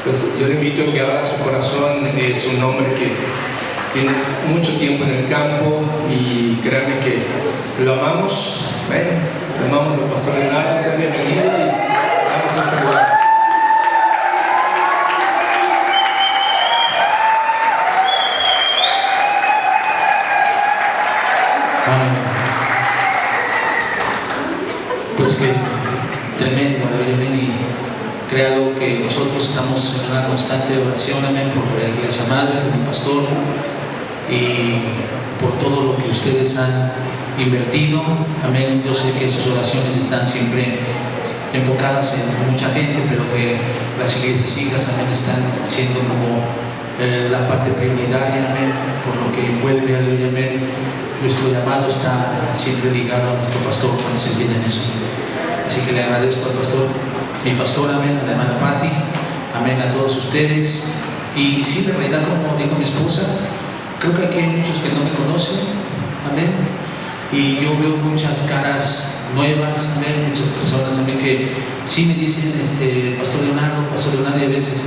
Pues yo le invito a que abra su corazón. Es un hombre que tiene mucho tiempo en el campo y créanme que lo amamos. Lo amamos al pastor Leonardo. Sea bienvenido y vamos a este lugar. Pues que tremendo, y créalo que nosotros estamos en una constante oración, amén, por la iglesia madre, por mi pastor y por todo lo que ustedes han invertido, amén. Yo sé que sus oraciones están siempre enfocadas en mucha gente, pero que las iglesias hijas, amén, están siendo como la parte prioritaria, amén, por lo que envuelve, aleluya, amén. Nuestro llamado está siempre ligado a nuestro pastor, cuando se entienden eso. Así que le agradezco al pastor, mi pastora, amén, a la hermana Patti, amén, a todos ustedes. Y sí, de verdad, como dijo mi esposa, creo que aquí hay muchos que no me conocen, amén. Y yo veo muchas caras nuevas, amén, muchas personas, amén, que sí me dicen, Pastor Leonardo, y a veces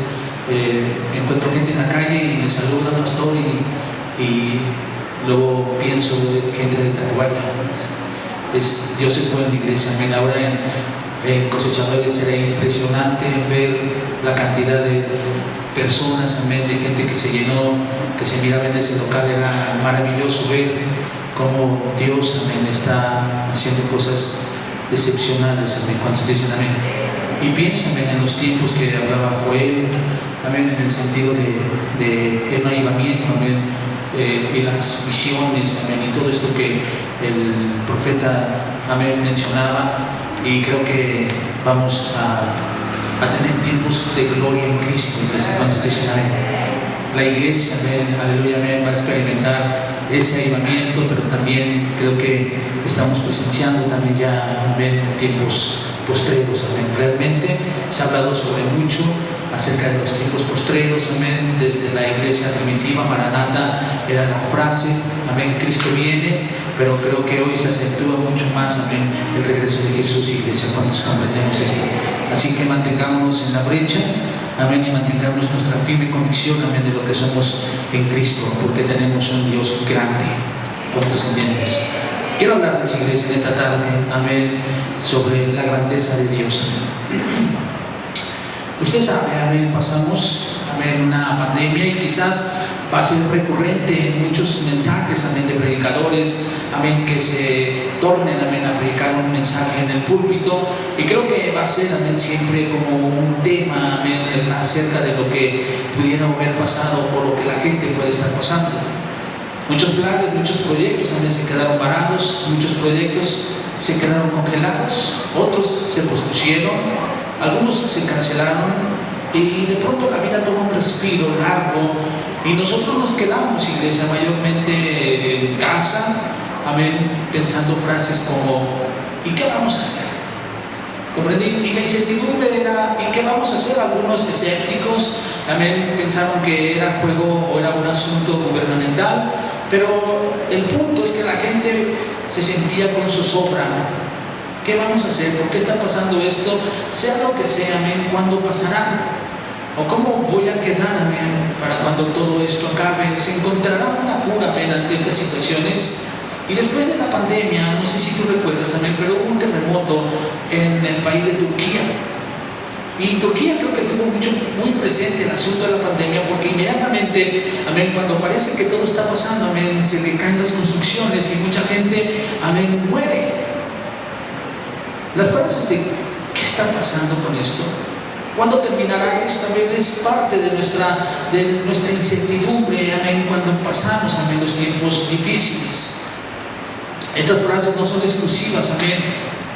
encuentro gente en la calle y me saluda, pastor, y luego pienso, es gente de Tacubaya. Dios es bueno en la iglesia, amén. Ahora en Cosechadores era impresionante ver la cantidad de personas, amén, de gente que se llenó, que se miraba en ese local. Era maravilloso ver cómo Dios, amén, está haciendo cosas excepcionales, amén. ¿Cuántos dicen amén? Y pienso, amén, en los tiempos que hablaba Joel, amén, en el sentido de un avivamiento, amén, y las visiones, amén, y todo esto que el profeta, amén, mencionaba. Y creo que vamos a tener tiempos de gloria en Cristo. ¿Cuántos dicen amén? La iglesia, amén, aleluya, amén, va a experimentar ese avivamiento, pero también creo que estamos presenciando también ya, amén, tiempos postreros, amén. Realmente se ha hablado sobre mucho acerca de los tiempos postreros, amén. Desde la iglesia primitiva, Maranata era la frase, amén, Cristo viene, pero creo que hoy se acentúa mucho más, amén, el regreso de Jesús, iglesia, cuando comprendemos esto. Así que mantengámonos en la brecha, amén, y mantengamos nuestra firme convicción, amén, de lo que somos en Cristo, porque tenemos un Dios grande. ¿Cuántos entienden eso? Quiero hablarles, iglesia, en esta tarde, amén, sobre la grandeza de Dios, amén. Usted sabe, amén, pasamos, amén, una pandemia y quizás va a ser recurrente en muchos mensajes, amén, de predicadores, amén, que se tornen, amén, a predicar un mensaje en el púlpito. Y creo que va a ser, amén, siempre como un tema, amén, acerca de lo que pudiera haber pasado o lo que la gente puede estar pasando. Muchos planes, muchos proyectos, amén, se quedaron varados, muchos proyectos se quedaron congelados, otros se pospusieron, algunos se cancelaron y de pronto la vida toma un respiro largo y nosotros nos quedamos, iglesia, mayormente en casa, amén, pensando frases como ¿y qué vamos a hacer? ¿Comprendí? Y la incertidumbre era ¿y qué vamos a hacer? Algunos escépticos, amén, pensaron que era juego o era un asunto gubernamental, pero el punto es que la gente se sentía con zozobra. ¿Qué vamos a hacer? ¿Por qué está pasando esto? Sea lo que sea, amén, ¿cuándo pasará? ¿O cómo voy a quedar, amén, para cuando todo esto acabe? ¿Se encontrará una cura, amén, ante estas situaciones? Y después de la pandemia, no sé si tú recuerdas, amén, pero hubo un terremoto en el país de Turquía. Y Turquía creo que tuvo muy presente el asunto de la pandemia, porque inmediatamente, amén, cuando parece que todo está pasando, amén, se le caen las construcciones y mucha gente, amén, muere. Las frases de ¿qué está pasando con esto? ¿Cuándo terminará esto? Amén, es parte de nuestra incertidumbre, amén, cuando pasamos, amén, los tiempos difíciles. Estas frases no son exclusivas, amén,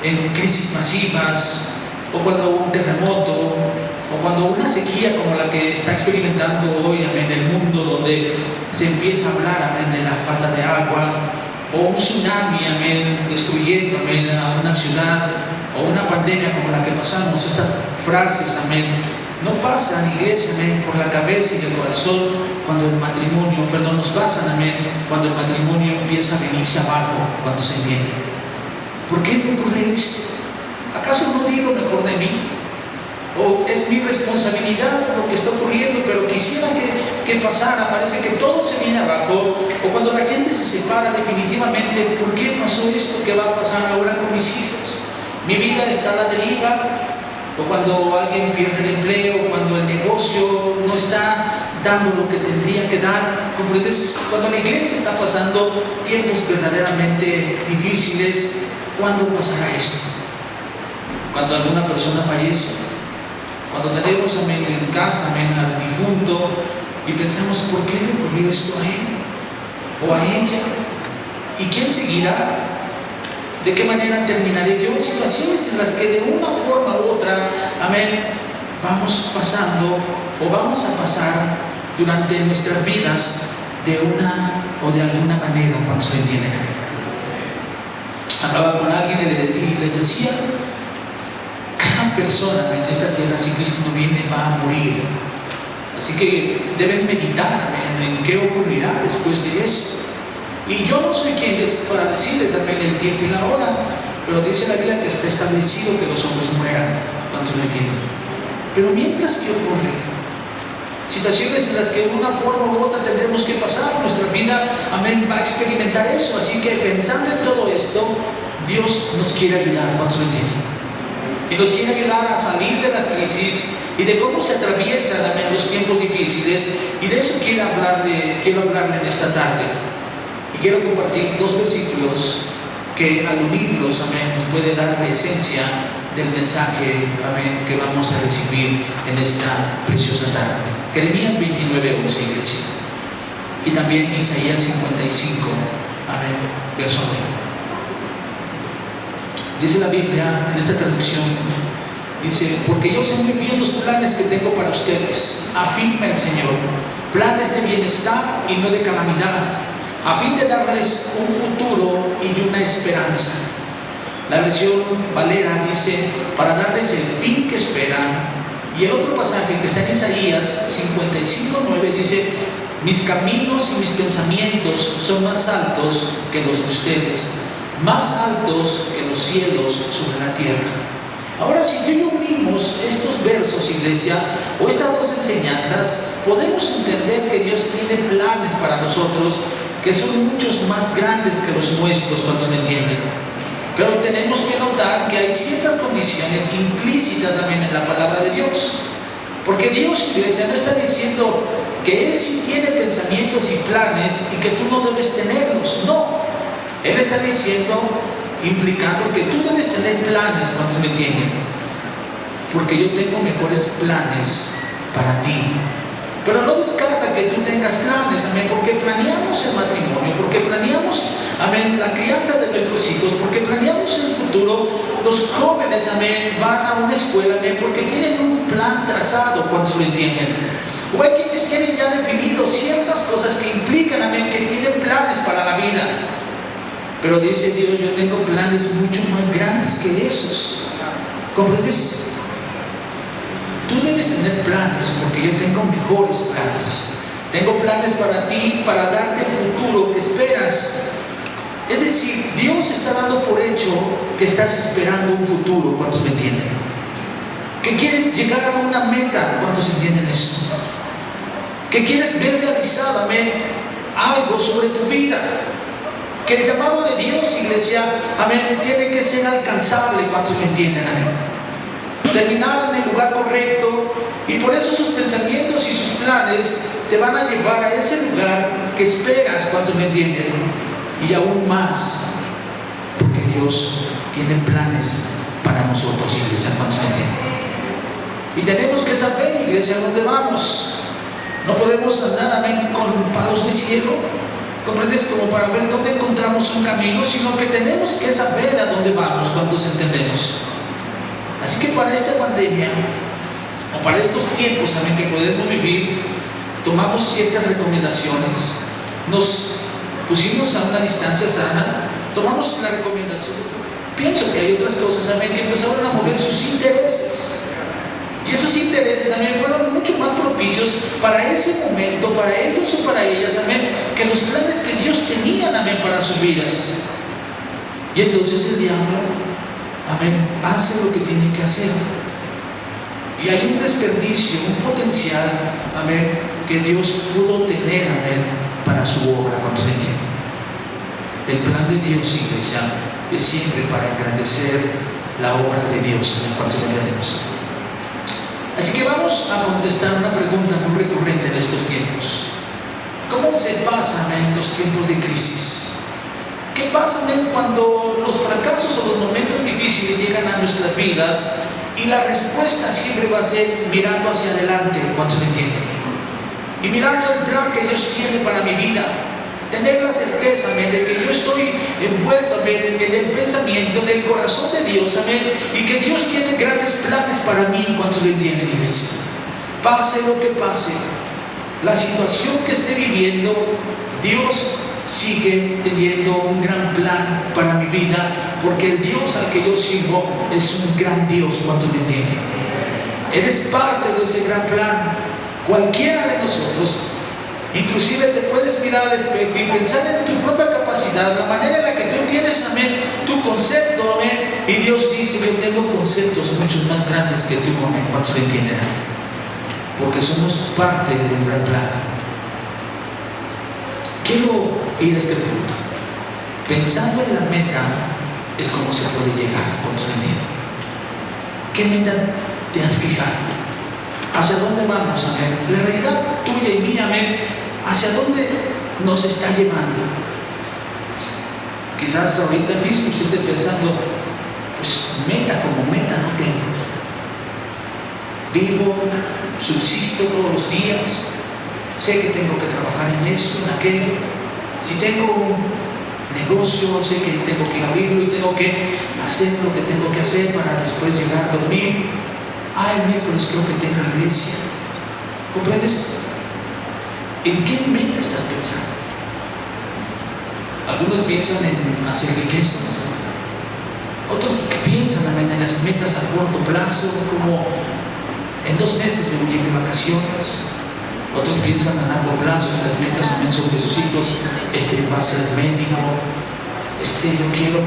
en crisis masivas, o cuando hubo un terremoto, o cuando una sequía como la que está experimentando hoy, amén, el mundo, donde se empieza a hablar, amén, de la falta de agua, o un tsunami, amén, destruyendo, amén, a una ciudad, o una pandemia como la que pasamos. Estas frases, amén, no pasan, iglesia, amén, por la cabeza y el corazón cuando el matrimonio, nos pasan, amén, cuando el matrimonio empieza a venirse abajo, cuando se entiende. ¿Por qué me ocurre esto? ¿Acaso no di lo mejor de mí? o es mi responsabilidad lo que está ocurriendo, pero quisiera que pasara, parece que todo se viene abajo, o cuando la gente se separa definitivamente, ¿por qué pasó esto que va a pasar ahora con mis hijos? Mi vida está a la deriva, o cuando alguien pierde el empleo, cuando el negocio no está dando lo que tendría que dar, ¿comprendes? Cuando la iglesia está pasando tiempos verdaderamente difíciles, ¿cuándo pasará esto? Cuando alguna persona fallece, cuando tenemos, amén, en casa, amén, al difunto y pensamos, ¿por qué le ocurrió esto a él o a ella? ¿Y quién seguirá? ¿De qué manera terminaré yo? Situaciones en las que de una forma u otra, amén, vamos pasando o vamos a pasar durante nuestras vidas de una o de alguna manera, cuando se lo entienden. Hablaba con alguien y les decía, cada persona en esta tierra, si Cristo no viene, va a morir. Así que deben meditar, amén, en qué ocurrirá después de eso. Y yo no soy quien es para decirles, amén, el tiempo y la hora, pero dice la Biblia que está establecido que los hombres mueran cuando se lo entienden. Pero mientras que ocurre, situaciones en las que de una forma u otra tendremos que pasar, nuestra vida, amén, va a experimentar eso. Así que pensando en todo esto, Dios nos quiere ayudar cuando se lo entienden. Y nos quiere ayudar a salir de las crisis y de cómo se atraviesan, amén, los tiempos difíciles. Y de eso quiero hablarle en esta tarde. Y quiero compartir dos versículos que al unirlos, amén, nos puede dar la esencia del mensaje, amén, que vamos a recibir en esta preciosa tarde. Jeremías 29:11, iglesia. Y también Isaías 55, amén, verso 9. Dice la Biblia en esta traducción, dice, porque yo sé muy bien los planes que tengo para ustedes, afirma el Señor, planes de bienestar y no de calamidad, a fin de darles un futuro y una esperanza. La versión Valera dice, para darles el fin que esperan. Y el otro pasaje que está en Isaías 55:9 dice, mis caminos y mis pensamientos son más altos que los de ustedes, más altos que los cielos sobre la tierra. Ahora, si tú y yo unimos estos versos, iglesia, o estas dos enseñanzas, podemos entender que Dios tiene planes para nosotros que son muchos más grandes que los nuestros, cuando se me entienden. Pero tenemos que notar que hay ciertas condiciones implícitas, amén, en la palabra de Dios. Porque Dios, iglesia, no está diciendo que Él sí tiene pensamientos y planes y que tú no debes tenerlos. No. Él está diciendo, implicando que tú debes tener planes, cuando se me entienden. Porque yo tengo mejores planes para ti. Pero no descarta que tú tengas planes, amén, porque planeamos el matrimonio, porque planeamos, amén, la crianza de nuestros hijos, porque planeamos el futuro. Los jóvenes, amén, van a una escuela, amén, porque tienen un plan trazado, cuando se lo entienden. O hay quienes tienen ya definido ciertas cosas que implican, amén, que tienen planes para la vida. Pero dice Dios, yo tengo planes mucho más grandes que esos. ¿Comprendes? Tú debes tener planes porque yo tengo mejores planes. Tengo planes para ti, para darte el futuro que esperas. Es decir, Dios está dando por hecho que estás esperando un futuro, ¿cuántos me entienden? Que quieres llegar a una meta, ¿cuántos entienden eso? Que quieres ver realizado, amén, algo sobre tu vida. Que el llamado de Dios, iglesia, amén, tiene que ser alcanzable, ¿cuántos me entienden? Amén. Terminar en el lugar correcto, y por eso sus pensamientos y sus planes te van a llevar a ese lugar que esperas, ¿cuántos me entienden? Y aún más, porque Dios tiene planes para nosotros, iglesia, ¿cuántos me entienden? Y tenemos que saber, iglesia, a dónde vamos. No podemos andar, amén, con palos de ciego, ¿comprendes? Como para ver dónde encontramos un camino, sino que tenemos que saber a dónde vamos, ¿cuántos entendemos? Así que para esta pandemia, o para estos tiempos, amén, que podemos vivir, tomamos ciertas recomendaciones, nos pusimos a una distancia sana, tomamos la recomendación. Pienso que hay otras cosas, amén, que empezaron a mover sus intereses. Y esos intereses, amén, fueron mucho más propicios para ese momento, para ellos o para ellas, amén, que los planes que Dios tenía, amén, para sus vidas. Y entonces el diablo, amén, hace lo que tiene que hacer. Y hay un desperdicio, un potencial, amén, que Dios pudo tener, amén, para su obra. ¿Cuántos me entienden? El plan de Dios, iglesia, es siempre para engrandecer la obra de Dios. ¿Amén? ¿Cuántos me entendemos? Así que vamos a contestar una pregunta muy recurrente en estos tiempos. ¿Cómo se pasa, amén, los tiempos de crisis? ¿Qué pasa, amén, cuando los fracasos o los momentos difíciles llegan a nuestras vidas y la respuesta siempre va a ser mirando hacia adelante? ¿Cuántos me entienden? Y mirando el plan que Dios tiene para mi vida, tener la certeza, amén, de que yo estoy envuelto, amén, en el pensamiento, en el corazón de Dios, amén, y que Dios tiene grandes planes para mí. ¿Cuántos lo entienden, iglesia? Pase lo que pase, la situación que esté viviendo, Dios sigue teniendo un gran plan para mi vida, porque el Dios al que yo sirvo es un gran Dios. ¿Cuántos me entienden? Eres parte de ese gran plan. Cualquiera de nosotros, inclusive te puedes mirar al espejo y pensar en tu propia capacidad, la manera en la que tú tienes, amén, tu concepto, amén, y Dios dice: yo tengo conceptos muchos más grandes que tú, amén. ¿Cuántos me entienden? Porque somos parte de un gran plan. Quiero ir a este punto. Pensando en la meta es como se puede llegar. ¿Cuántos me entienden? ¿Qué meta te has fijado? ¿Hacia dónde vamos, amén? La realidad tuya y mía, amén, ¿hacia dónde nos está llevando? Quizás ahorita mismo usted esté pensando: pues meta como meta no tengo. Vivo, subsisto todos los días, sé que tengo que trabajar en esto, en aquello. Si tengo un negocio, sé que tengo que abrirlo y tengo que hacer lo que tengo que hacer para después llegar a dormir. El miércoles creo que tengo iglesia. ¿Comprendes? ¿En qué meta estás pensando? Algunos piensan en hacer riquezas, otros piensan en las metas a corto plazo, como en 2 meses me voy a ir de vacaciones. Otros piensan a largo plazo en las metas, amén, sobre sus hijos. Va a ser médico, yo quiero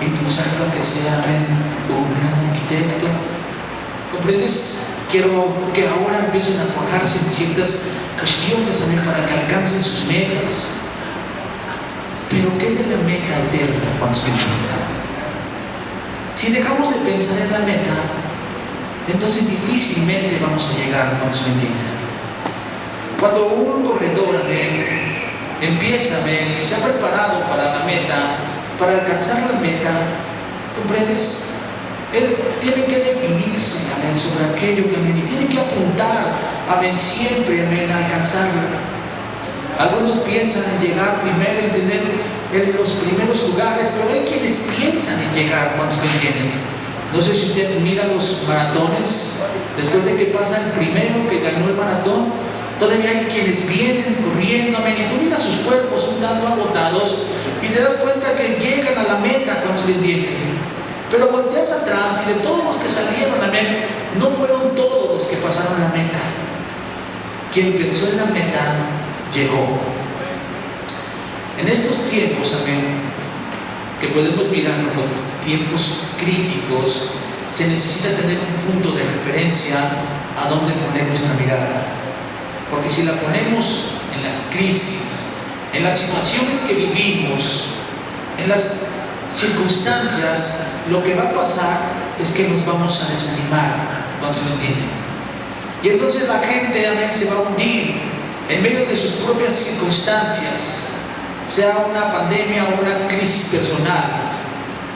impulsarlo a que sea, amén, un gran arquitecto. ¿Comprendes? Quiero que ahora empiecen a forjarse en ciertas cuestiones, amén, para que alcancen sus metas. Pero ¿qué de la meta eterna? ¿Cuántos me entienden? Si dejamos de pensar en la meta, entonces difícilmente vamos a llegar. ¿Cuántos me entienden? Cuando un corredor, amén, empieza, amén, y se ha preparado para la meta, para alcanzar la meta, ¿comprendes? Él tiene que definirse, amén, sobre aquello que, amén, y tiene que apuntar, amén, siempre, amén, a alcanzarla. Algunos piensan en llegar primero, en tener en los primeros lugares, pero hay quienes piensan en llegar. ¿Cuántos me entienden? No sé si usted mira los maratones, después de que pasa el primero que ganó el maratón, todavía hay quienes vienen corriendo, amén, y tú miras sus cuerpos un tanto agotados y te das cuenta que llegan a la meta. ¿Cuántos me entienden? Pero volteas atrás y de todos los que salieron, amén, no fueron todos los que pasaron la meta. Quien pensó en la meta, llegó. En estos tiempos, amén, que podemos mirar como tiempos críticos, se necesita tener un punto de referencia a dónde poner nuestra mirada. Porque si la ponemos en las crisis, en las situaciones que vivimos, en las circunstancias, lo que va a pasar es que nos vamos a desanimar. ¿Cuántos me entienden? Y entonces la gente, amén, se va a hundir en medio de sus propias circunstancias, sea una pandemia o una crisis personal.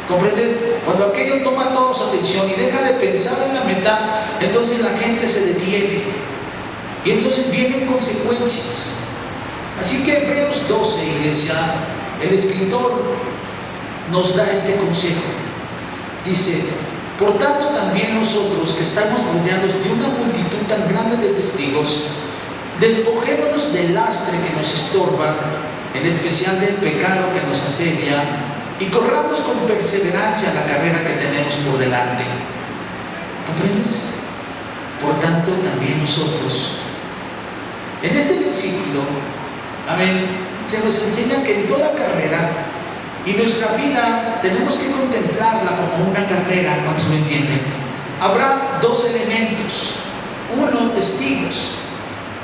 ¿Comprendes? Cuando aquello toma toda su atención y deja de pensar en la meta, entonces la gente se detiene y entonces vienen consecuencias. Así que Hebreos 12, iglesia, el escritor nos da este consejo. Dice: por tanto también nosotros, que estamos rodeados de una multitud tan grande de testigos, despojémonos del lastre que nos estorba, en especial del pecado que nos asedia, y corramos con perseverancia la carrera que tenemos por delante. ¿Comprendes? Por tanto también nosotros. En este versículo, amén, se nos enseña que en toda carrera y nuestra vida tenemos que contemplarla como una carrera. ¿Cuántos me entienden? Habrá dos elementos. Uno, testigos,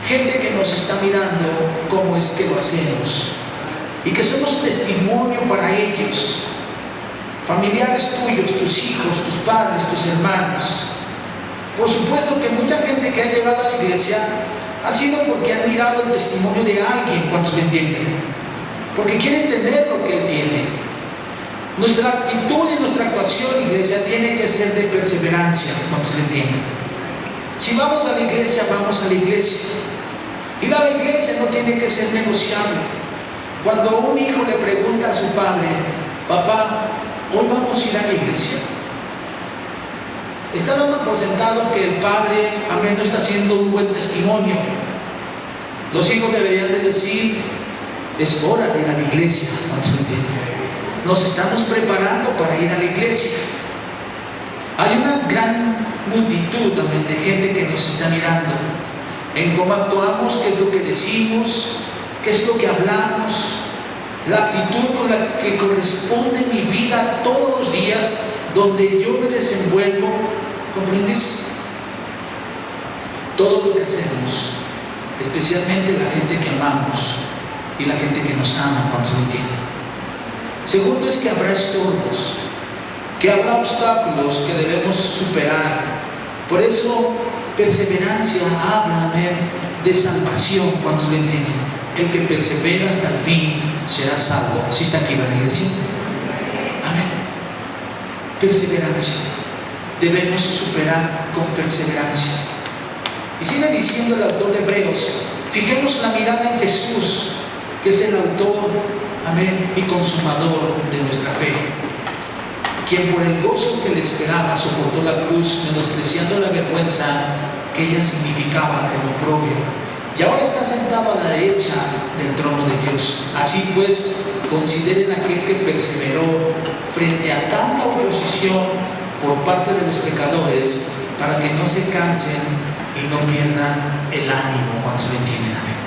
gente que nos está mirando cómo es que lo hacemos y que somos testimonio para ellos, familiares tuyos, tus hijos, tus padres, tus hermanos. Por supuesto que mucha gente que ha llegado a la iglesia ha sido porque han mirado el testimonio de alguien, ¿cuántos lo entienden? Porque quieren tener lo que él tiene. Nuestra actitud y nuestra actuación, iglesia, tiene que ser de perseverancia, ¿cuántos lo entienden? Si vamos a la iglesia, vamos a la iglesia. Ir a la iglesia no tiene que ser negociable. Cuando un hijo le pregunta a su padre: papá, hoy vamos a ir a la iglesia, está dando por sentado que el padre, amén, no está haciendo un buen testimonio. Los hijos deberían de decir: es hora de ir a la iglesia. ¿Cuántos me entienden? Nos estamos preparando para ir a la iglesia. Hay una gran multitud también de gente que nos está mirando en cómo actuamos, qué es lo que decimos, qué es lo que hablamos, la actitud con la que corresponde mi vida todos los días, donde yo me desenvuelvo. ¿Comprendes? Todo lo que hacemos, especialmente la gente que amamos y la gente que nos ama, cuando lo entienden. Segundo es que habrá estorbos, que habrá obstáculos que debemos superar. Por eso perseverancia habla, amén, de salvación, cuando lo entienden. El que persevera hasta el fin será salvo. ¿Sí está aquí la iglesia? Amén. Perseverancia. Debemos superar con perseverancia. Y sigue diciendo el autor de Hebreos: fijemos la mirada en Jesús, que es el autor, amén, y consumador de nuestra fe, quien por el gozo que le esperaba soportó la cruz, menospreciando la vergüenza que ella significaba, el oprobio, y ahora está sentado a la derecha del trono de Dios. Así pues, consideren aquel que perseveró frente a tanta oposición por parte de los pecadores, para que no se cansen y no pierdan el ánimo, cuando se lo entienden, amén.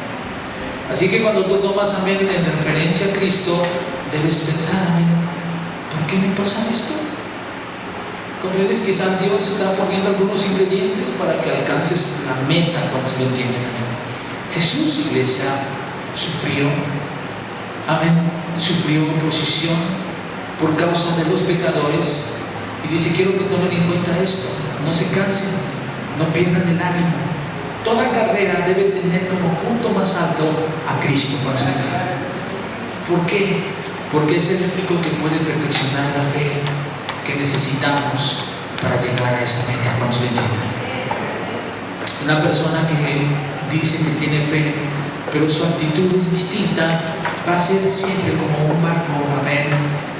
Así que cuando tú tomas, amén, en referencia a Cristo, debes pensar: amén, ¿por qué me pasa esto? ¿Comprendes? Quizás Dios está poniendo algunos ingredientes para que alcances la meta, cuando se lo entienden, amén. Jesús, iglesia, sufrió, amén, sufrió oposición por causa de los pecadores. Y dice: quiero que tomen en cuenta esto, no se cansen, no pierdan el ánimo. Toda carrera debe tener como punto más alto a Cristo, cuando se entiende. ¿Por qué? Porque es el único que puede perfeccionar la fe que necesitamos para llegar a esa meta, cuando se entiende. Una persona que dice que tiene fe, pero su actitud es distinta, va a ser siempre como un barco, amén,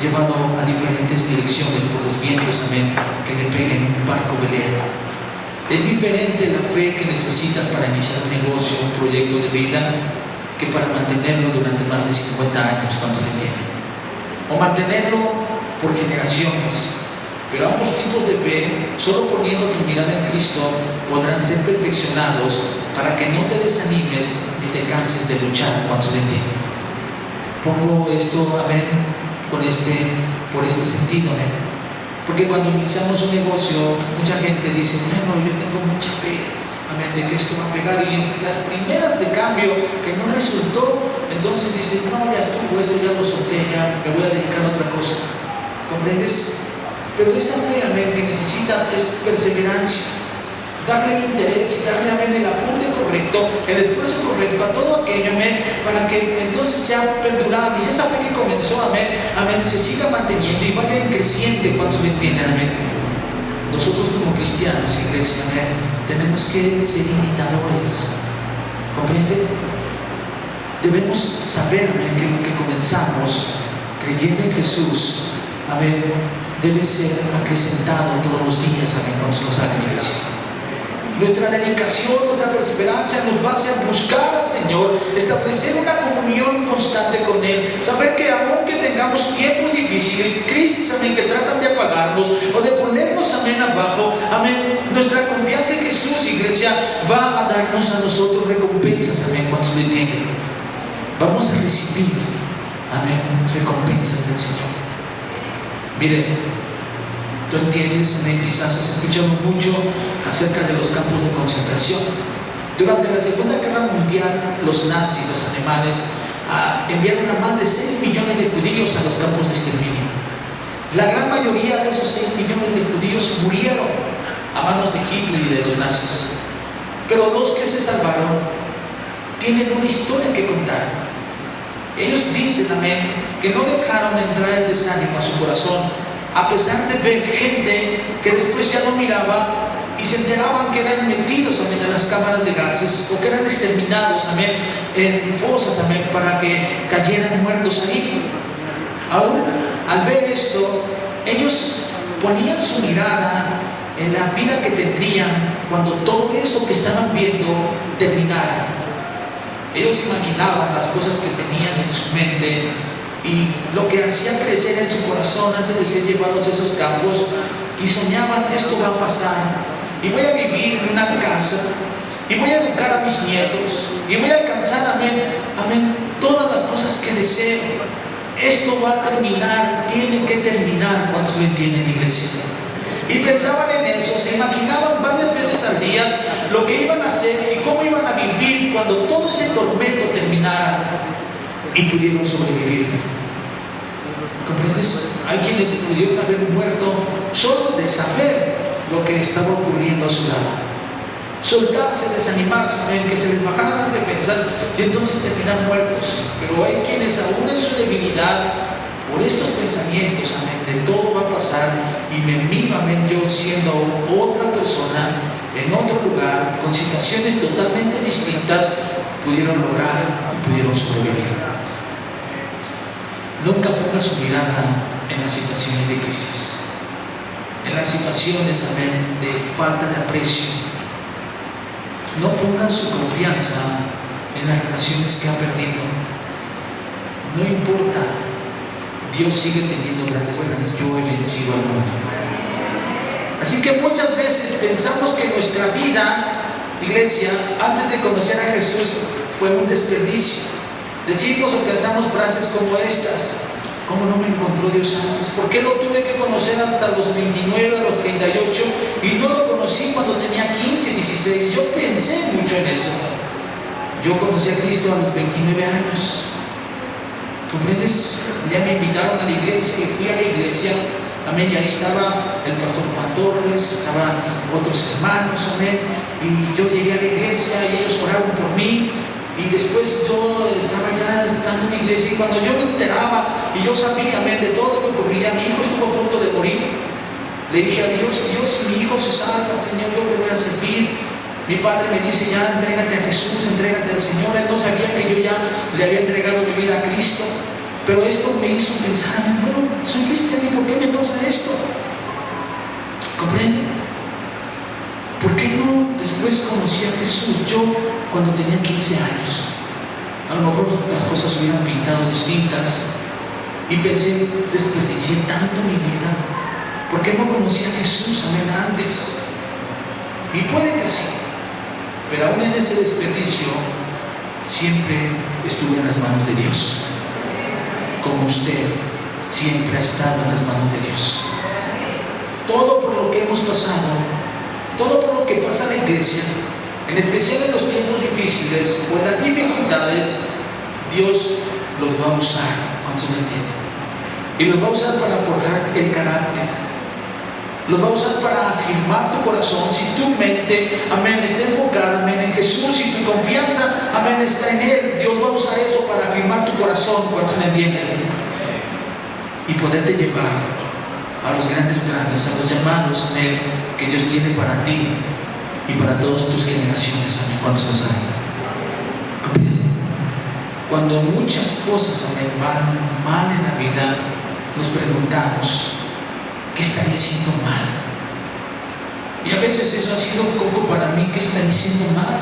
llevado a diferentes direcciones por los vientos, amén, que le peguen un barco velero. Es diferente la fe que necesitas para iniciar un negocio, un proyecto de vida, que para mantenerlo durante más de 50 años, cuando se le entiende, o mantenerlo por generaciones. Pero ambos tipos de fe, solo poniendo tu mirada en Cristo, podrán ser perfeccionados para que no te desanimes ni te canses de luchar, cuando se le entiende. Pongo esto, amén, por este sentido, amén. Porque cuando iniciamos un negocio, mucha gente dice: bueno, yo tengo mucha fe, amén, de que esto va a pegar. Y en las primeras de cambio que no resultó, entonces dice: no, ya estuvo, esto ya lo solté, ya me voy a dedicar a otra cosa. ¿Comprendes? Pero esa fe, amén, que necesitas es perseverancia. Darle el interés y darle, amén, el apunte correcto, el esfuerzo correcto a todo aquello, amén, para que entonces sea perdurable. Y esa fe que comenzó, amén, amén, se siga manteniendo y vaya creciendo, cuando se lo entienden, amén. Nosotros como cristianos, iglesia, amén, tenemos que ser imitadores. ¿Comprende? Debemos saber, amén, que lo que comenzamos creyendo en Jesús, amén, debe ser acrecentado todos los días, amén, cuando se nos haga en iglesia. Nuestra dedicación, nuestra perseverancia nos va a hacer buscar al Señor, establecer una comunión constante con Él, saber que aunque tengamos tiempos difíciles, crisis, amén, que tratan de apagarnos o de ponernos, amén, abajo, amén, nuestra confianza en Jesús, iglesia, va a darnos a nosotros recompensas, amén, cuando se lo entiende. Vamos a recibir, amén, recompensas del Señor. Miren, Tú entiendes, amén, quizás has escuchado mucho acerca de los campos de concentración. Durante la Segunda Guerra Mundial, los nazis, los alemanes, enviaron a más de 6 millones de judíos a los campos de exterminio. La gran mayoría de esos 6 millones de judíos murieron a manos de Hitler y de los nazis. Pero los que se salvaron tienen una historia que contar. Ellos dicen, amén, que no dejaron entrar el desánimo a su corazón, a pesar de ver gente que después ya no miraba y se enteraban que eran metidos, amén, en las cámaras de gases, o que eran exterminados, amén, en fosas, amén, para que cayeran muertos ahí. Aún al ver esto, ellos ponían su mirada en la vida que tendrían cuando todo eso que estaban viendo terminara. Ellos imaginaban las cosas que tenían en su mente y lo que hacía crecer en su corazón antes de ser llevados a esos campos, y soñaban: esto va a pasar, y voy a vivir en una casa, y voy a educar a mis nietos, y voy a alcanzar, amén, amén, todas las cosas que deseo. Esto va a terminar, tiene que terminar. ¿Cuántos me entienden, iglesia? Y pensaban en eso, se imaginaban varias veces al día lo que iban a hacer y cómo iban a vivir cuando todo ese tormento terminara, y pudieron sobrevivir. ¿Comprendes? Hay quienes se pudieron haber muerto solo de saber lo que estaba ocurriendo a su lado. Soltarse, desanimarse, que se les bajaran las defensas y entonces terminan muertos. Pero hay quienes aún en su debilidad, por estos pensamientos, amén, de todo va a pasar y me miro, amén, yo siendo otra persona en otro lugar, con situaciones totalmente distintas, pudieron lograr y pudieron sobrevivir. Nunca ponga su mirada en las situaciones de crisis, en las situaciones, amén, de falta de aprecio. No pongan su confianza en las relaciones que ha perdido. No importa, Dios sigue teniendo grandes planes. Yo he vencido al mundo. Así que muchas veces pensamos que nuestra vida, iglesia, antes de conocer a Jesús, fue un desperdicio. Decimos o pensamos frases como estas: ¿cómo no me encontró Dios antes? ¿Por qué lo tuve que conocer hasta los 29, a los 38? Y no lo conocí cuando tenía 15, 16. Yo pensé mucho en eso. Yo conocí a Cristo a los 29 años. ¿Comprendes? Un día me invitaron a la iglesia y fui a la iglesia. Amén. Y ahí estaba el pastor Juan Torres, estaban otros hermanos. Amén. Y yo llegué a la iglesia y ellos oraron por mí. Y después yo estaba ya estando en la iglesia, y cuando yo me enteraba y yo sabía, amén, de todo lo que ocurría, mi hijo estuvo a punto de morir. Le dije a Dios: Dios, si mi hijo se salva, Señor, yo te voy a servir. Mi padre me dice: ya, entrégate a Jesús, entrégate al Señor. Él no sabía que yo ya le había entregado mi vida a Cristo. Pero esto me hizo pensar: bueno, soy cristiano, ¿y por qué me pasa esto? ¿Comprenden? ¿Por qué no después conocí a Jesús? Yo, cuando tenía 15 años, a lo mejor las cosas hubieran pintado distintas y pensé: desperdicié tanto mi vida. ¿Por qué no conocí a Jesús, amén, antes? Y puede que sí, pero aún en ese desperdicio siempre estuve en las manos de Dios, como usted siempre ha estado en las manos de Dios. Todo por lo que hemos pasado, todo por lo que pasa en la iglesia, en especial en los tiempos difíciles o en las dificultades, Dios los va a usar. ¿Cuántos me entienden? Y los va a usar para forjar el carácter, los va a usar para afirmar tu corazón. Si tu mente, amén, está enfocada, amén, en Jesús, y tu confianza, amén, está en Él, Dios va a usar eso para afirmar tu corazón. ¿Cuántos me entienden? Y poderte llevar a los grandes planes, a los llamados, amén, que Dios tiene para ti y para todas tus generaciones, amén. ¿Cuántos lo saben? ¿Comprenden? Cuando muchas cosas, amén, van mal en la vida, nos preguntamos: ¿qué estaría haciendo mal? Y a veces eso ha sido un poco para mí: ¿qué estaría haciendo mal?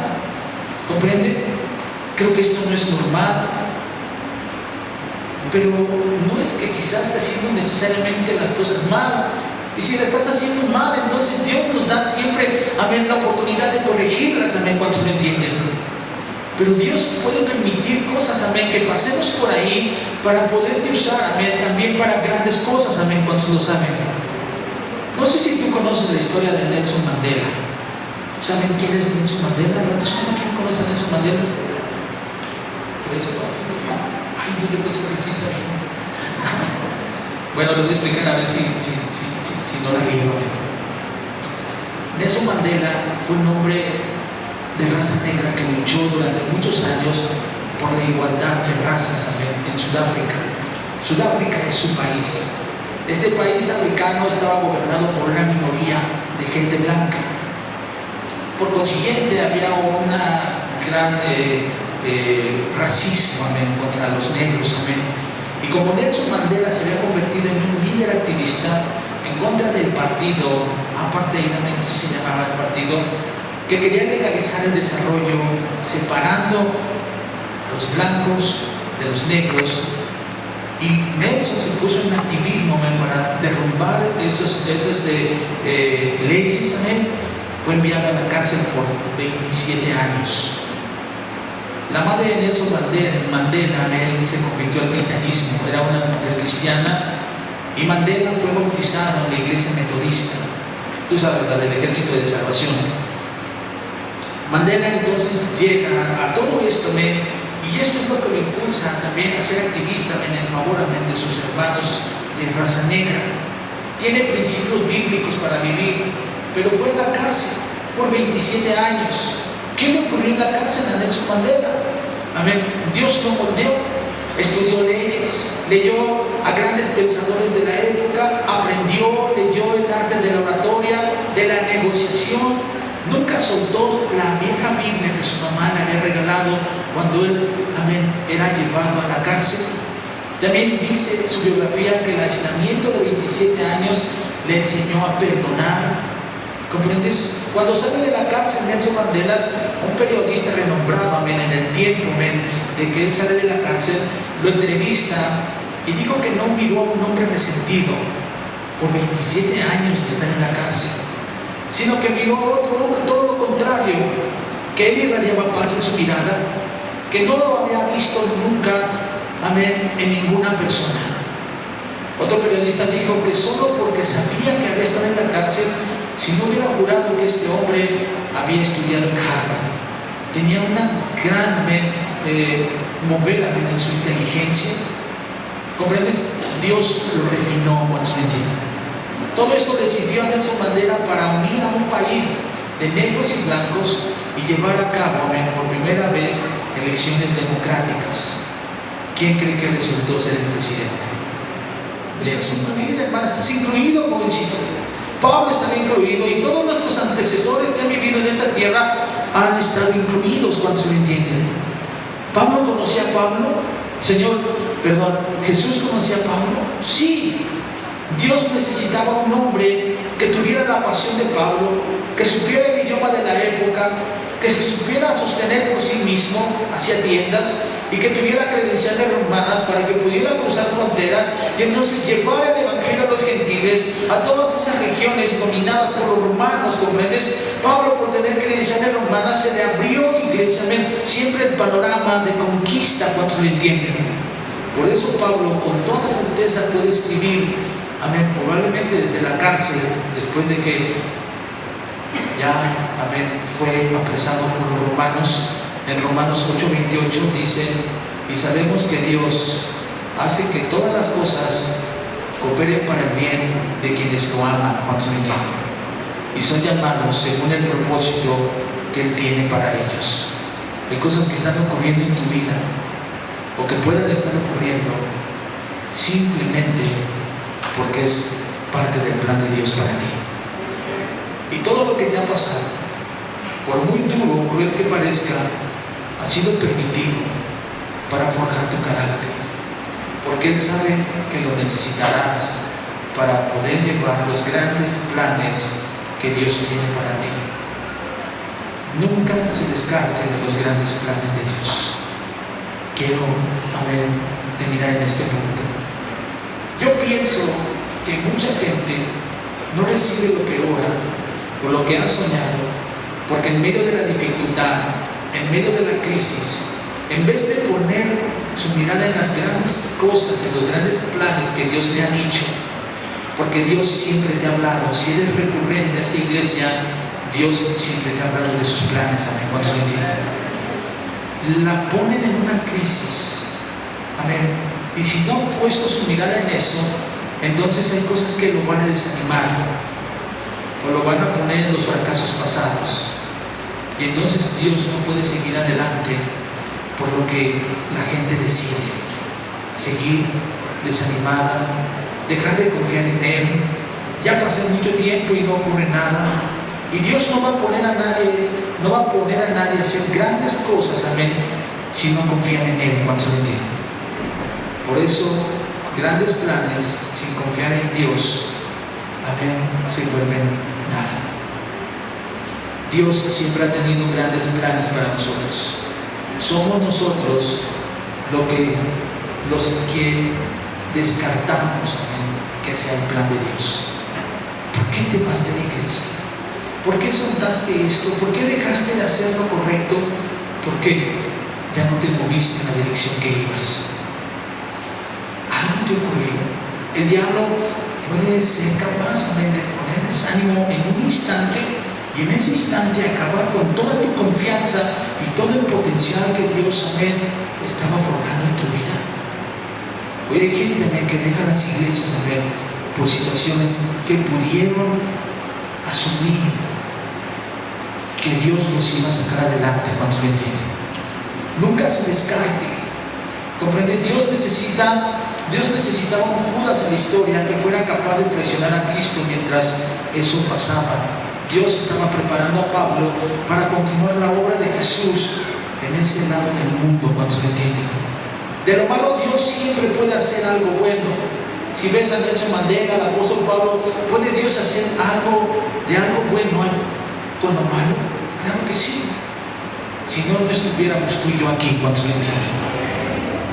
¿Comprende? Creo que esto no es normal. Pero no es que quizás estés haciendo necesariamente las cosas mal. Y si las estás haciendo mal, entonces Dios nos da siempre, amén, la oportunidad de corregirlas, amén. ¿Cuántos me entienden? Pero Dios puede permitir cosas, amén, que pasemos por ahí para poderte usar, amén, también para grandes cosas, amén. ¿Cuántos lo saben? No sé si tú conoces la historia de Nelson Mandela. ¿Saben quién es Nelson Mandela? ¿Quién conoce a Nelson Mandela? ¿Tres o cuatro? Ay, Dios, yo pensé que sí sabía. Bueno, lo voy a explicar a ver si no la guío. Nelson Mandela fue un hombre de raza negra que luchó durante muchos años por la igualdad de razas en Sudáfrica. Sudáfrica es su país. Este país africano estaba gobernado por una minoría de gente blanca. Por consiguiente, había una gran racismo, amén, contra los negros, amén. Y como Nelson Mandela se había convertido en un líder activista en contra del partido apartheid, amén, así se llamaba el partido, que quería legalizar el desarrollo separando a los blancos de los negros, y Nelson se puso en activismo, amén, para derrumbar esas leyes, amén. Fue enviado a la cárcel por 27 años. La madre de Nelson Mandela se convirtió al cristianismo, era una mujer cristiana, y Mandela fue bautizado en la iglesia metodista, tú sabes, la del Ejército de Salvación. Mandela entonces llega a todo esto, amén, y esto es lo que lo impulsa también a ser activista, amén, en favor, amén, de sus hermanos de raza negra. Tiene principios bíblicos para vivir, pero fue a la cárcel por 27 años. ¿Qué le ocurrió en la cárcel a Nelson Mandela? Amén. Dios lo moldeó, estudió leyes, leyó a grandes pensadores de la época, aprendió, leyó el arte de la oratoria, de la negociación. Nunca soltó la vieja Biblia que su mamá le había regalado cuando él, amén, era llevado a la cárcel. También dice su biografía que el aislamiento de 27 años le enseñó a perdonar. ¿Comprendes? Cuando sale de la cárcel Nelson Mandela, un periodista renombrado, amén, en el tiempo, amén, de que él sale de la cárcel, lo entrevista y dijo que no miró a un hombre resentido por 27 años de estar en la cárcel, sino que miró a otro hombre, todo lo contrario, que él irradiaba paz en su mirada, que no lo había visto nunca, amén, en ninguna persona. Otro periodista dijo que solo porque sabía que había estado en la cárcel, si no hubiera jurado que este hombre había estudiado en Harvard, tenía una gran mover en su inteligencia. ¿Comprendes? Dios lo refinó cuando se entiende. Todo esto le sirvió a Nelson Mandela para unir a un país de negros y blancos y llevar a cabo, amén, por primera vez elecciones democráticas. ¿Quién cree que resultó ser el presidente? Estás incluido, hermano, estás incluido, jovencito. Pablo estaba incluido y todos nuestros antecesores que han vivido en esta tierra han estado incluidos, cuando se lo entienden. ¿Pablo conocía a Pablo? ¿Jesús conocía a Pablo? Sí. Dios necesitaba un hombre que tuviera la pasión de Pablo, que supiera el idioma de la época, que se supiera sostener por sí mismo hacia tiendas y que tuviera credenciales romanas para que pudiera cruzar fronteras y entonces llevar el evangelio a los gentiles, a todas esas regiones dominadas por los romanos. ¿Comprendes? Pablo, por tener credenciales romanas, se le abrió, iglesia, siempre el panorama de conquista, cuando lo entienden. Por eso Pablo con toda certeza puede escribir, amén, probablemente desde la cárcel, después de que ya, amén, fue apresado por los romanos. En Romanos 8:28 dice: y sabemos que Dios hace que todas las cosas cooperen para el bien de quienes lo aman, cuando lo entienden, y son llamados según el propósito que Él tiene para ellos. Hay cosas que están ocurriendo en tu vida o que pueden estar ocurriendo simplemente porque es parte del plan de Dios para ti. Y todo lo que te ha pasado, por muy duro o cruel que parezca, ha sido permitido para forjar tu carácter, porque Él sabe que lo necesitarás para poder llevar los grandes planes que Dios tiene para ti. Nunca se descarte de los grandes planes de Dios. Quiero, terminar en este punto. Yo pienso que mucha gente no recibe lo que ora o lo que ha soñado, porque en medio de la dificultad, en medio de la crisis, en vez de poner su mirada en las grandes cosas, en los grandes planes que Dios le ha dicho, porque Dios siempre te ha hablado. Si eres recurrente a esta iglesia, Dios siempre te ha hablado de sus planes. Amén. ¿Cuántos lo entienden? La ponen en una crisis. Amén. Y si no han puesto su mirada en eso, entonces hay cosas que lo van a desanimar o lo van a poner en los fracasos pasados. Y entonces Dios no puede seguir adelante por lo que la gente decide. Seguir desanimada, dejar de confiar en Él. Ya pasó mucho tiempo y no ocurre nada. Y Dios no va a poner a nadie, a hacer grandes cosas, amén, si no confían en Él. ¿Cuántos lo entienden? Por eso, grandes planes sin confiar en Dios, amén, se vuelven nada. Dios siempre ha tenido grandes planes para nosotros. Somos nosotros los que descartamos, amén, que sea el plan de Dios. ¿Por qué te vas de la iglesia? ¿Por qué soltaste esto? ¿Por qué dejaste de hacer lo correcto? ¿Por qué ya no te moviste en la dirección que ibas? Algo te ocurrió. El diablo puede ser capaz, amén, de poner desánimo en un instante, y en ese instante acabar con toda tu confianza y todo el potencial que Dios, amén, estaba forjando en tu vida. Hoy hay gente, amén, que deja las iglesias, amén, por situaciones que pudieron asumir que Dios los iba a sacar adelante. ¿Cuántos lo entienden? Nunca se descarte. ¿Comprende? Dios necesitaba un Judas en la historia que fuera capaz de traicionar a Cristo mientras eso pasaba. Dios estaba preparando a Pablo para continuar la obra de Jesús en ese lado del mundo. ¿Cuántos lo entienden? De lo malo Dios siempre puede hacer algo bueno. Si ves a Nelson Mandela, al apóstol Pablo, ¿puede Dios hacer algo bueno con lo malo? Claro que sí. Si no, no estuviéramos tú y yo aquí. ¿Cuántos lo entienden?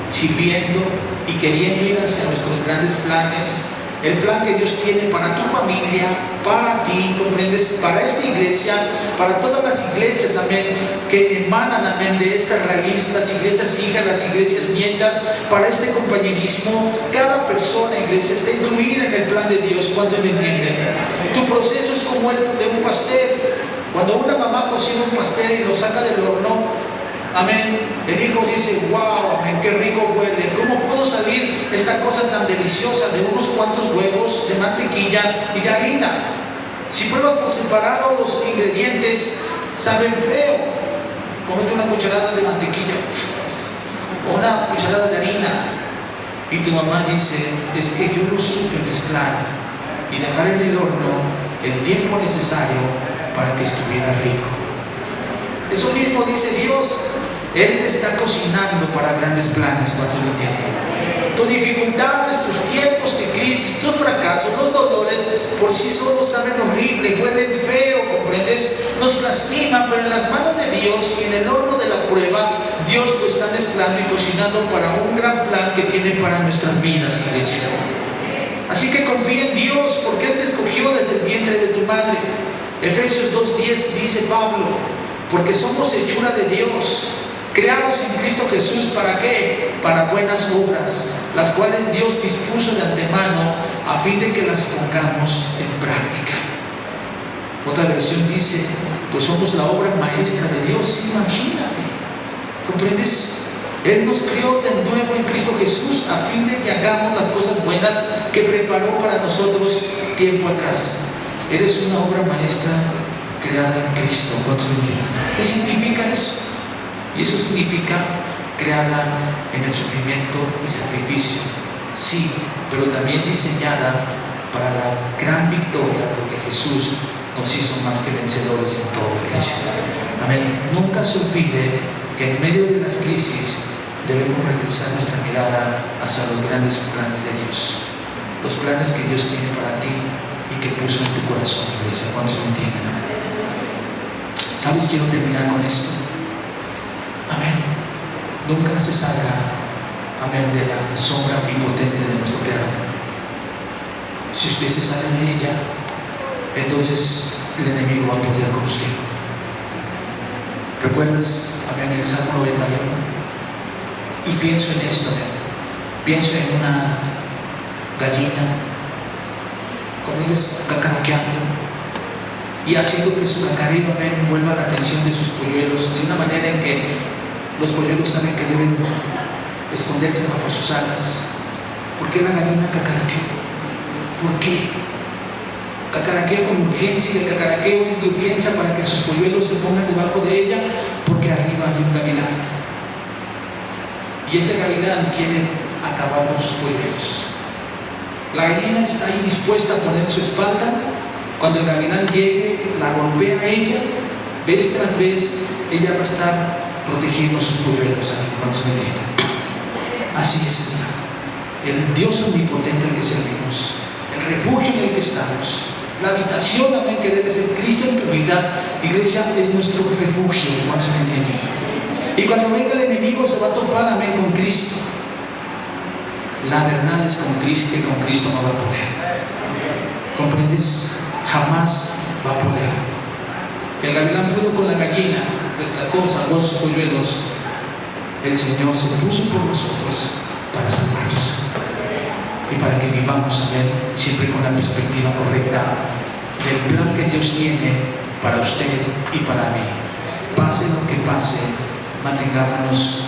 Sirviendo y queriendo ir hacia nuestros grandes planes, el plan que Dios tiene para tu familia, para ti, ¿comprendes? Para esta iglesia, para todas las iglesias, amén, que emanan, amén, de esta raíz, las iglesias hijas, las iglesias nietas, para este compañerismo. Cada persona, iglesia, está incluida en el plan de Dios. ¿Cuántos me entienden? Tu proceso es como el de un pastel. Cuando una mamá cocina un pastel y lo saca del horno, amén, el hijo dice: wow, amén, qué rico huele. ¿Cómo pudo salir esta cosa tan deliciosa de unos cuantos huevos, de mantequilla y de harina? Si pruebas por separado los ingredientes, saben feo. Cómete una cucharada de mantequilla o una cucharada de harina y tu mamá dice: es que yo lo supe mezclar y dejar en el horno el tiempo necesario para que estuviera rico. Eso mismo dice Dios. Él te está cocinando para grandes planes. ¿Cuántos lo entienden? Tus dificultades, tus tiempos de crisis, tus fracasos, los dolores por sí solos saben horrible, huelen feo, ¿comprendes? Nos lastiman, pero en las manos de Dios y en el horno de la prueba, Dios lo está mezclando y cocinando para un gran plan que tiene para nuestras vidas, iglesia. Así que confía en Dios, porque Él te escogió desde el vientre de tu madre. Efesios 2:10 dice Pablo: porque somos hechura de Dios, creados en Cristo Jesús, ¿para qué? Para buenas obras, las cuales Dios dispuso de antemano a fin de que las pongamos en práctica. Otra versión dice: pues somos la obra maestra de Dios. Imagínate, ¿comprendes? Él nos creó de nuevo en Cristo Jesús a fin de que hagamos las cosas buenas que preparó para nosotros tiempo atrás. Eres una obra maestra creada en Cristo. ¿Cuántos lo entienden? ¿Qué significa eso? Y eso significa creada en el sufrimiento y sacrificio. Sí, pero también diseñada para la gran victoria, porque Jesús nos hizo más que vencedores en toda la iglesia. Amén. Nunca se olvide que en medio de las crisis debemos regresar nuestra mirada hacia los grandes planes de Dios. Los planes que Dios tiene para ti y que puso en tu corazón, iglesia. ¿Cuántos lo entienden? Amén. ¿Sabes? Quiero terminar con esto. Amén. Nunca se salga, amén, de la sombra omnipotente de nuestro Creador. Si usted se sale de ella, entonces el enemigo va a poder con usted. ¿Recuerdas, amén, el Salmo 91? Y pienso en esto, amén. Pienso en una gallina con ellos cacaraqueando y haciendo que su cacareo, amén, vuelva la atención de sus polluelos de una manera en que los polluelos saben que deben esconderse bajo sus alas. ¿Por qué la gallina cacaraquea? ¿Por qué? Cacaraquea con urgencia, y el cacaraqueo es de urgencia para que sus polluelos se pongan debajo de ella, porque arriba hay un gavilán. Y este gavilán quiere acabar con sus polluelos. La gallina está ahí dispuesta a poner su espalda. Cuando el gavilán llegue, la golpea a ella, vez tras vez, ella va a estar protegiendo sus polluelos, hermanos, ¿me entienden? Así es el Dios omnipotente al que servimos, el refugio en el que estamos, la habitación, amén, que debe ser Cristo en prioridad. Iglesia, es nuestro refugio, hermanos, ¿me entienden? Y cuando venga el enemigo se va a topar, amén, con Cristo. La verdad es con Cristo, que con Cristo no va a poder. ¿Comprendes? Jamás va a poder. El gavilán pudo con la gallina, rescató, salvó sus polluelos. El Señor se puso por nosotros para salvarnos y para que vivamos, amén, siempre con la perspectiva correcta del plan que Dios tiene para usted y para mí. Pase lo que pase, mantengámonos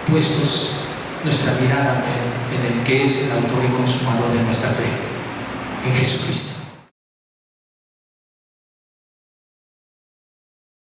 puestos nuestra mirada, amén, en el que es el autor y consumador de nuestra fe, en Jesucristo.